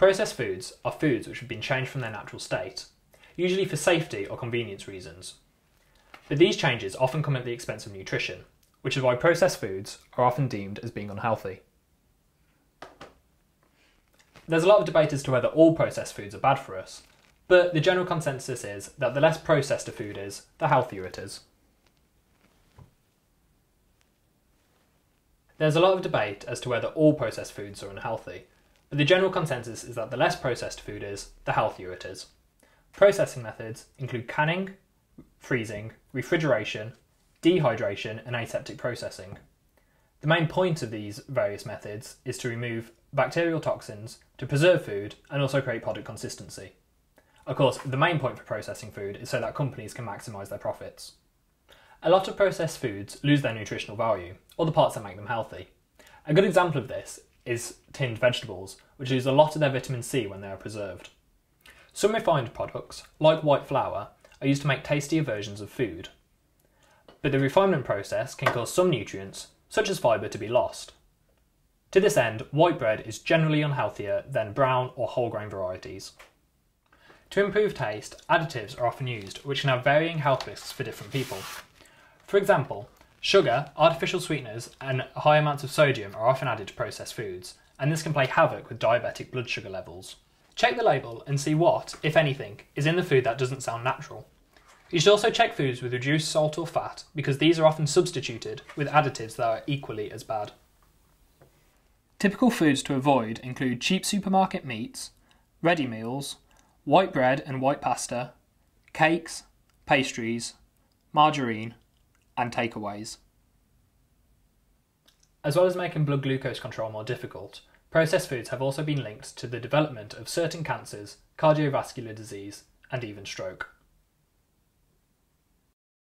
Processed foods are foods which have been changed from their natural state, usually for safety or convenience reasons. But these changes often come at the expense of nutrition, which is why processed foods are often deemed as being unhealthy. There's a lot of debate as to whether all processed foods are bad for us, but the general consensus is that the less processed a food is, the healthier it is. There's a lot of debate as to whether all processed foods are unhealthy, but the general consensus is that the less processed food is, the healthier it is. Processing methods include canning, freezing, refrigeration, dehydration and aseptic processing. The main point of these various methods is to remove bacterial toxins, to preserve food and also create product consistency. Of course, the main point for processing food is so that companies can maximise their profits. A lot of processed foods lose their nutritional value, or the parts that make them healthy. A good example of this is tinned vegetables, which lose a lot of their vitamin C when they are preserved. Some refined products, like white flour, are used to make tastier versions of food. But the refinement process can cause some nutrients, such as fibre, to be lost. To this end, white bread is generally unhealthier than brown or whole grain varieties. To improve taste, additives are often used, which can have varying health risks for different people. For example, sugar, artificial sweeteners and high amounts of sodium are often added to processed foods, and this can play havoc with diabetic blood sugar levels. Check the label and see what, if anything, is in the food that doesn't sound natural. You should also check foods with reduced salt or fat, because these are often substituted with additives that are equally as bad. Typical foods to avoid include cheap supermarket meats, ready meals, white bread and white pasta, cakes, pastries, margarine, and takeaways. As well as making blood glucose control more difficult, processed foods have also been linked to the development of certain cancers, cardiovascular disease, and even stroke.